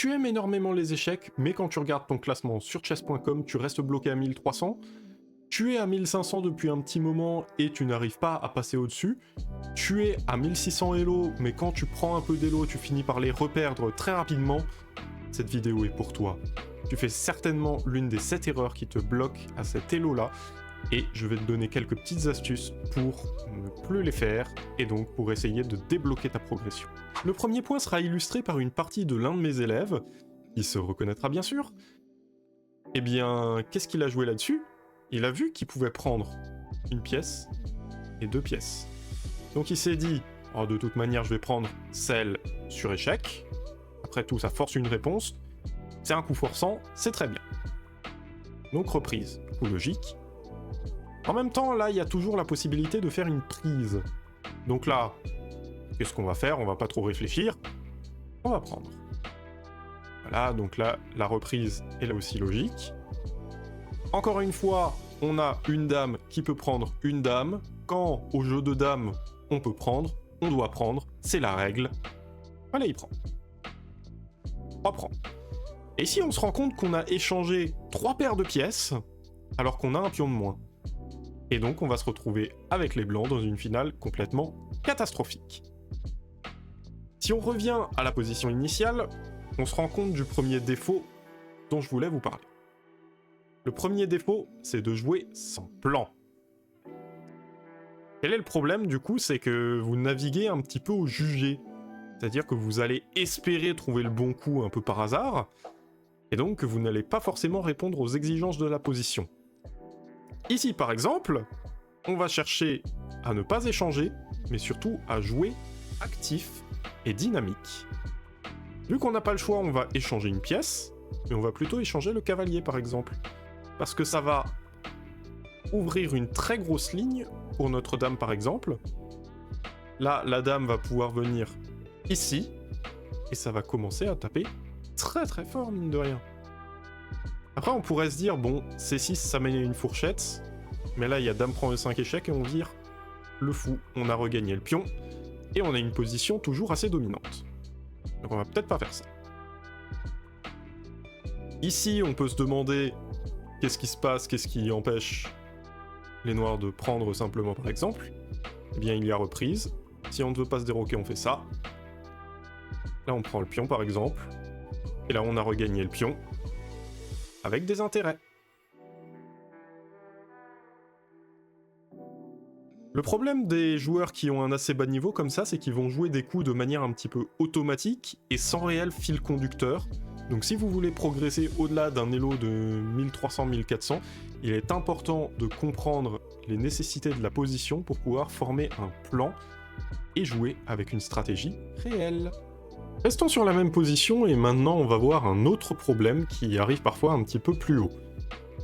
tu aimes énormément les échecs, mais quand tu regardes ton classement sur chess.com, tu restes bloqué à 1300. Tu es à 1500 depuis un petit moment et tu n'arrives pas à passer au-dessus. Tu es à 1600 Elo, mais quand tu prends un peu d'Elo, tu finis par les reperdre très rapidement. Cette vidéo est pour toi. Tu fais certainement l'une des 7 erreurs qui te bloquent à cet Elo-là, et je vais te donner quelques petites astuces pour ne plus les faire, et donc pour essayer de débloquer ta progression. Le premier point sera illustré par une partie de l'un de mes élèves, qui se reconnaîtra bien sûr. Eh bien, qu'est-ce qu'il a joué là-dessus ? Il a vu qu'il pouvait prendre une pièce et 2 pièces. Donc il s'est dit, oh, de toute manière je vais prendre celle sur échec. Après tout, ça force une réponse. C'est un coup forçant, c'est très bien. Donc reprise, coup logique. En même temps, là, il y a toujours la possibilité de faire une prise. Donc là, qu'est-ce qu'on va faire ? On va pas trop réfléchir. On va prendre. Voilà, donc là, la reprise est là aussi logique. Encore une fois, on a une dame qui peut prendre une dame. Quand au jeu de dames, on peut prendre, on doit prendre, c'est la règle. Voilà, il prend. On prend. Et ici, on se rend compte qu'on a échangé 3 paires de pièces, alors qu'on a un pion de moins. Et donc, on va se retrouver avec les blancs dans une finale complètement catastrophique. Si on revient à la position initiale, on se rend compte du premier défaut dont je voulais vous parler. Le premier défaut, c'est de jouer sans plan. Quel est le problème du coup ? C'est que vous naviguez un petit peu au jugé. C'est-à-dire que vous allez espérer trouver le bon coup un peu par hasard, et donc que vous n'allez pas forcément répondre aux exigences de la position. Ici par exemple, on va chercher à ne pas échanger, mais surtout à jouer actif et dynamique. Vu qu'on n'a pas le choix, on va échanger une pièce, mais on va plutôt échanger le cavalier par exemple. Parce que ça va ouvrir une très grosse ligne pour notre dame par exemple. Là, la dame va pouvoir venir ici, et ça va commencer à taper très très fort mine de rien. Après on pourrait se dire, bon, C6 ça met une fourchette, mais là il y a dame prend E5 échec et on vire le fou, on a regagné le pion, et on a une position toujours assez dominante. Donc on va peut-être pas faire ça. Ici on peut se demander qu'est-ce qui se passe, qu'est-ce qui empêche les noirs de prendre simplement par exemple. Eh bien il y a reprise, si on ne veut pas se déroquer on fait ça. Là on prend le pion par exemple, et là on a regagné le pion, avec des intérêts. Le problème des joueurs qui ont un assez bas niveau comme ça, c'est qu'ils vont jouer des coups de manière un petit peu automatique et sans réel fil conducteur. Donc si vous voulez progresser au-delà d'un elo de 1300-1400, il est important de comprendre les nécessités de la position pour pouvoir former un plan et jouer avec une stratégie réelle. Restons sur la même position et maintenant on va voir un autre problème qui arrive parfois un petit peu plus haut.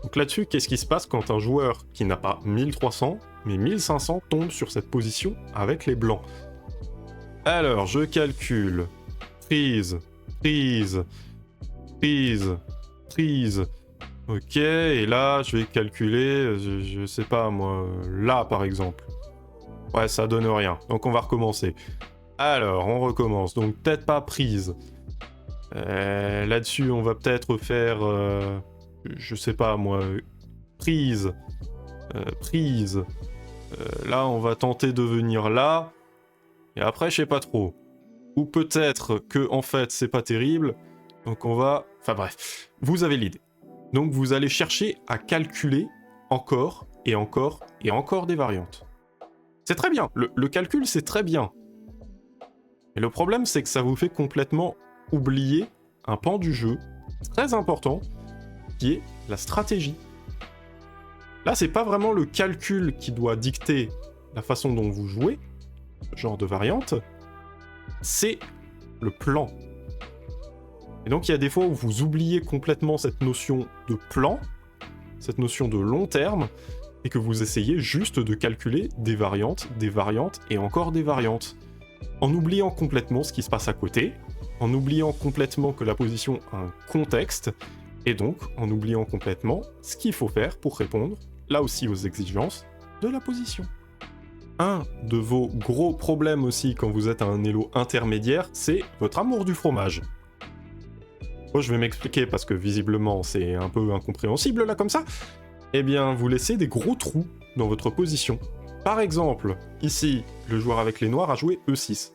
Donc là-dessus, qu'est-ce qui se passe quand un joueur qui n'a pas 1300 mais 1500 tombe sur cette position avec les blancs ? Alors je calcule, prise, prise, prise, prise, ok, et là je vais calculer, je sais pas moi, là par exemple. Ouais, ça donne rien, donc on va recommencer. Alors, on recommence, donc peut-être pas prise. Là-dessus, on va peut-être faire, je sais pas moi, prise, prise. Là, on va tenter de venir là, et après, je sais pas trop. Ou peut-être que, en fait, c'est pas terrible, donc on va... Enfin bref, vous avez l'idée. Donc vous allez chercher à calculer encore, et encore, et encore des variantes. C'est très bien, le calcul, c'est très bien. Et le problème, c'est que ça vous fait complètement oublier un pan du jeu très important, qui est la stratégie. Là, c'est pas vraiment le calcul qui doit dicter la façon dont vous jouez, ce genre de variante, c'est le plan. Et donc, il y a des fois où vous oubliez complètement cette notion de plan, cette notion de long terme, et que vous essayez juste de calculer des variantes et encore des variantes. En oubliant complètement ce qui se passe à côté, en oubliant complètement que la position a un contexte, et donc en oubliant complètement ce qu'il faut faire pour répondre, là aussi aux exigences, de la position. Un de vos gros problèmes aussi quand vous êtes à un elo intermédiaire, c'est votre amour du fromage. Oh, je vais m'expliquer parce que visiblement c'est un peu incompréhensible là comme ça. Eh bien, vous laissez des gros trous dans votre position. Par exemple, ici, le joueur avec les noirs a joué E6. Ça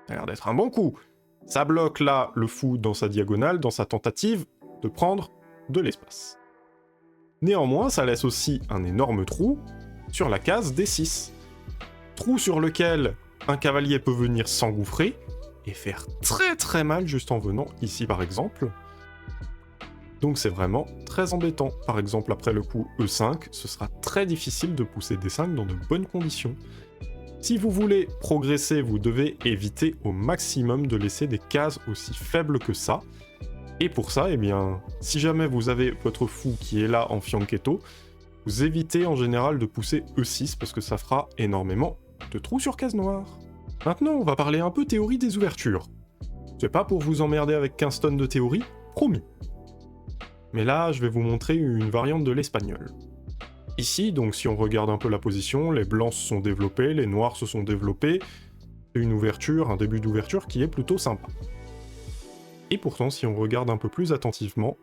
a l'air d'être un bon coup. Ça bloque là le fou dans sa diagonale, dans sa tentative de prendre de l'espace. Néanmoins, ça laisse aussi un énorme trou sur la case D6. Trou sur lequel un cavalier peut venir s'engouffrer et faire très très mal juste en venant ici par exemple. Donc c'est vraiment très embêtant. Par exemple, après le coup E5, ce sera très difficile de pousser D5 dans de bonnes conditions. Si vous voulez progresser, vous devez éviter au maximum de laisser des cases aussi faibles que ça. Et pour ça, eh bien, si jamais vous avez votre fou qui est là en fianchetto, vous évitez en général de pousser E6 parce que ça fera énormément de trous sur case noire. Maintenant, on va parler un peu théorie des ouvertures. C'est pas pour vous emmerder avec 15 tonnes de théorie, promis. Mais là, je vais vous montrer une variante de l'espagnol. Ici, donc si on regarde un peu la position, les blancs se sont développés, les noirs se sont développés, c'est une ouverture, un début d'ouverture qui est plutôt sympa. Et pourtant, si on regarde un peu plus attentivement,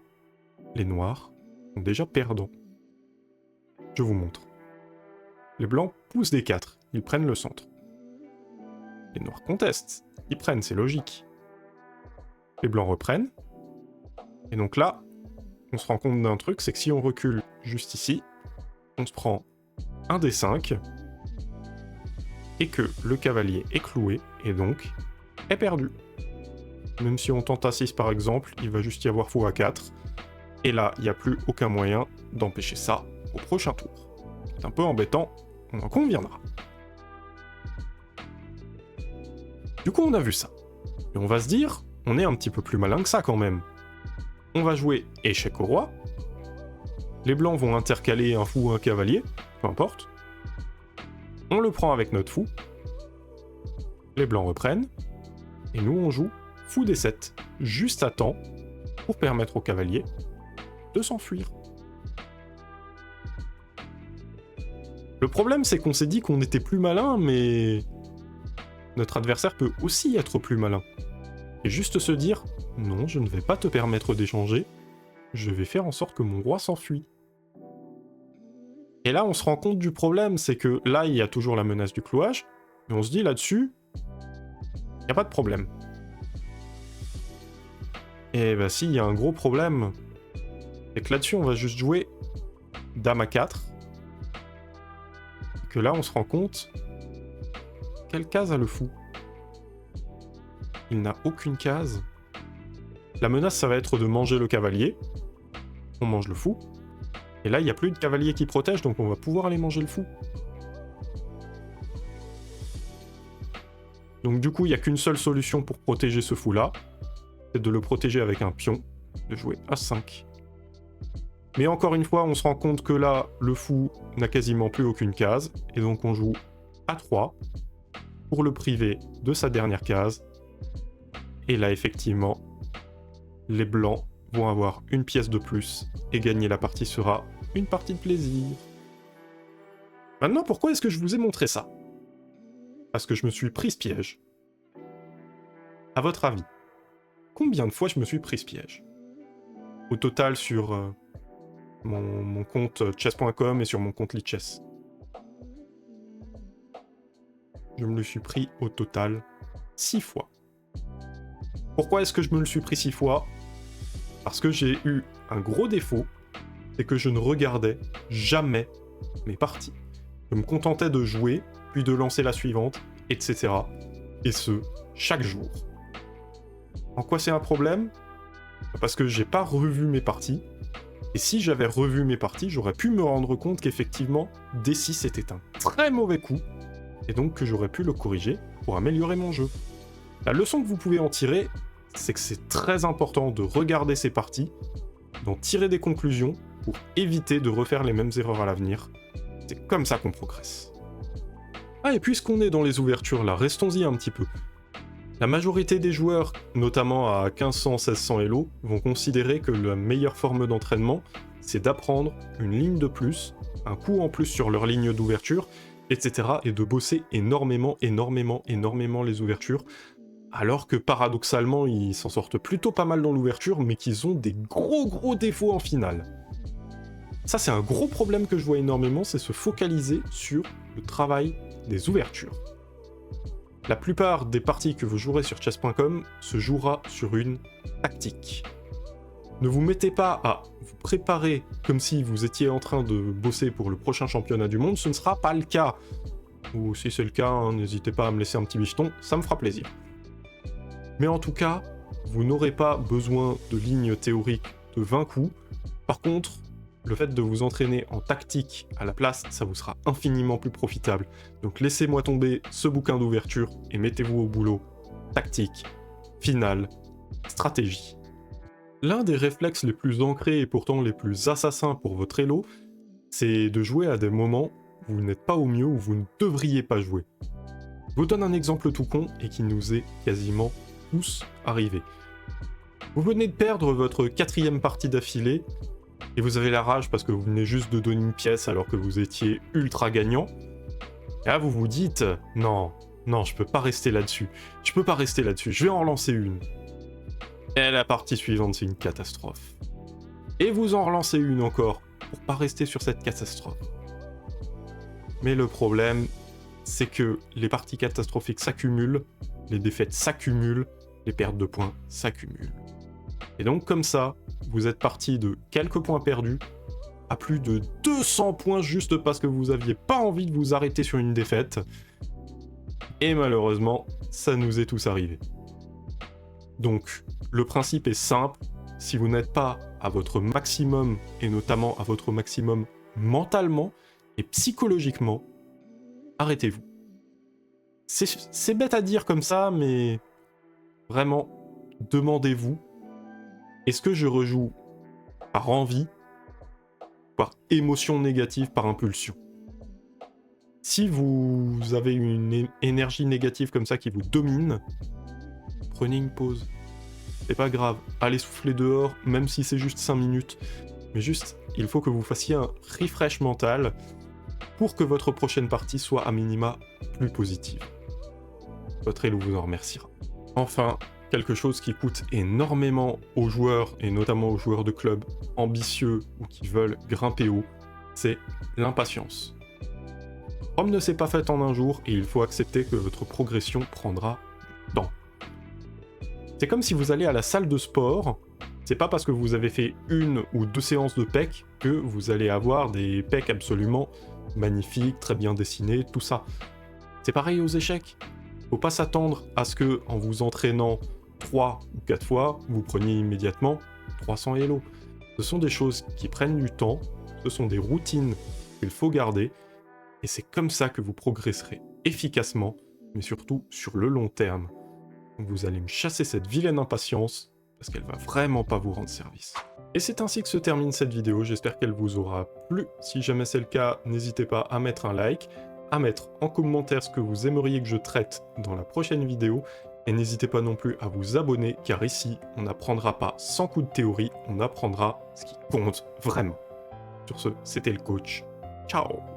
les noirs sont déjà perdants. Je vous montre. Les blancs poussent des 4, ils prennent le centre. Les noirs contestent, ils prennent, c'est logique. Les blancs reprennent. Et donc là, on se rend compte d'un truc, c'est que si on recule juste ici, on se prend un D5, et que le cavalier est cloué, et donc est perdu. Même si on tente A6 par exemple, il va juste y avoir fou A4, et là, il n'y a plus aucun moyen d'empêcher ça au prochain tour. C'est un peu embêtant, on en conviendra. Du coup, on a vu ça. Et on va se dire, on est un petit peu plus malin que ça quand même. On va jouer échec au roi. Les blancs vont intercaler un fou ou un cavalier, peu importe. On le prend avec notre fou. Les blancs reprennent. Et nous, on joue fou D7, juste à temps, pour permettre au cavalier de s'enfuir. Le problème, c'est qu'on s'est dit qu'on était plus malin, mais notre adversaire peut aussi être plus malin. Et juste se dire, non, je ne vais pas te permettre d'échanger, je vais faire en sorte que mon roi s'enfuit. Et là, on se rend compte du problème, c'est que là, il y a toujours la menace du clouage, mais on se dit là-dessus, il n'y a pas de problème. Et bah si, il y a un gros problème, c'est que là-dessus, on va juste jouer dame à 4, et que là, on se rend compte, quelle case a le fou? Il n'a aucune case. La menace, ça va être de manger le cavalier. On mange le fou. Et là, il n'y a plus de cavalier qui protège, donc on va pouvoir aller manger le fou. Donc du coup, il n'y a qu'une seule solution pour protéger ce fou-là. C'est de le protéger avec un pion, de jouer A5. Mais encore une fois, on se rend compte que là, le fou n'a quasiment plus aucune case. Et donc on joue A3 pour le priver de sa dernière case. Et là, effectivement, les blancs vont avoir une pièce de plus, et gagner la partie sera une partie de plaisir. Maintenant, pourquoi est-ce que je vous ai montré ça? Parce que je me suis pris ce piège. À votre avis, combien de fois je me suis pris ce piège? Au total sur mon compte chess.com et sur mon compte Lichess. Je me le suis pris au total 6 fois. Pourquoi est-ce que je me le suis pris 6 fois? Parce que j'ai eu un gros défaut, c'est que je ne regardais jamais mes parties. Je me contentais de jouer, puis de lancer la suivante, etc. Et ce, chaque jour. En quoi c'est un problème? Parce que j'ai pas revu mes parties, et si j'avais revu mes parties, j'aurais pu me rendre compte qu'effectivement, D6 était un très mauvais coup, et donc que j'aurais pu le corriger pour améliorer mon jeu. La leçon que vous pouvez en tirer, c'est que c'est très important de regarder ces parties, d'en tirer des conclusions pour éviter de refaire les mêmes erreurs à l'avenir. C'est comme ça qu'on progresse. Ah, et puisqu'on est dans les ouvertures là, restons-y un petit peu. La majorité des joueurs, notamment à 1500-1600 Elo, vont considérer que la meilleure forme d'entraînement, c'est d'apprendre une ligne de plus, un coup en plus sur leur ligne d'ouverture, etc. et de bosser énormément les ouvertures alors que paradoxalement, ils s'en sortent plutôt pas mal dans l'ouverture, mais qu'ils ont des gros défauts en finale. Ça, c'est un gros problème que je vois énormément, c'est se focaliser sur le travail des ouvertures. La plupart des parties que vous jouerez sur chess.com se jouera sur une tactique. Ne vous mettez pas à vous préparer comme si vous étiez en train de bosser pour le prochain championnat du monde, ce ne sera pas le cas. Ou si c'est le cas, hein, n'hésitez pas à me laisser un petit bifton, ça me fera plaisir. Mais en tout cas, vous n'aurez pas besoin de lignes théoriques de 20 coups. Par contre, le fait de vous entraîner en tactique à la place, ça vous sera infiniment plus profitable. Donc laissez-moi tomber ce bouquin d'ouverture et mettez-vous au boulot. Tactique, finale, stratégie. L'un des réflexes les plus ancrés et pourtant les plus assassins pour votre elo, c'est de jouer à des moments où vous n'êtes pas au mieux, où vous ne devriez pas jouer. Je vous donne un exemple tout con et qui nous est quasiment tous arrivé. Vous venez de perdre votre 4e partie d'affilée, et vous avez la rage parce que vous venez juste de donner une pièce alors que vous étiez ultra gagnant. Et là vous vous dites, non, je peux pas rester là-dessus. Je vais en relancer une. Et la partie suivante, c'est une catastrophe. Et vous en relancez une encore, pour pas rester sur cette catastrophe. Mais le problème, c'est que les parties catastrophiques s'accumulent, les défaites s'accumulent, les pertes de points s'accumulent. Et donc comme ça, vous êtes parti de quelques points perdus à plus de 200 points juste parce que vous aviez pas envie de vous arrêter sur une défaite. Et malheureusement, ça nous est tous arrivé. Donc, le principe est simple, si vous n'êtes pas à votre maximum, et notamment à votre maximum mentalement et psychologiquement, arrêtez-vous. C'est bête à dire comme ça, mais vraiment, demandez-vous, est-ce que je rejoue par envie, par émotion négative, par impulsion? Si vous avez une énergie négative comme ça qui vous domine, prenez une pause. C'est pas grave, allez souffler dehors, même si c'est juste 5 minutes. Mais juste, il faut que vous fassiez un refresh mental pour que votre prochaine partie soit à minima plus positive. Votre elo vous en remerciera. Enfin, quelque chose qui coûte énormément aux joueurs, et notamment aux joueurs de club ambitieux ou qui veulent grimper haut, c'est l'impatience. Rome ne s'est pas faite en un jour, et il faut accepter que votre progression prendra du temps. C'est comme si vous allez à la salle de sport, c'est pas parce que vous avez fait 1 ou 2 séances de PEC que vous allez avoir des PEC absolument magnifiques, très bien dessinés, tout ça. C'est pareil aux échecs. Faut pas s'attendre à ce que, en vous entraînant 3 ou 4 fois, vous preniez immédiatement 300 elo. Ce sont des choses qui prennent du temps, ce sont des routines qu'il faut garder, et c'est comme ça que vous progresserez efficacement, mais surtout sur le long terme. Vous allez me chasser cette vilaine impatience, parce qu'elle va vraiment pas vous rendre service. Et c'est ainsi que se termine cette vidéo, j'espère qu'elle vous aura plu. Si jamais c'est le cas, n'hésitez pas à mettre un like, à mettre en commentaire ce que vous aimeriez que je traite dans la prochaine vidéo, et n'hésitez pas non plus à vous abonner, car ici, on n'apprendra pas 100 coups de théorie, on apprendra ce qui compte vraiment. Sur ce, c'était le coach. Ciao!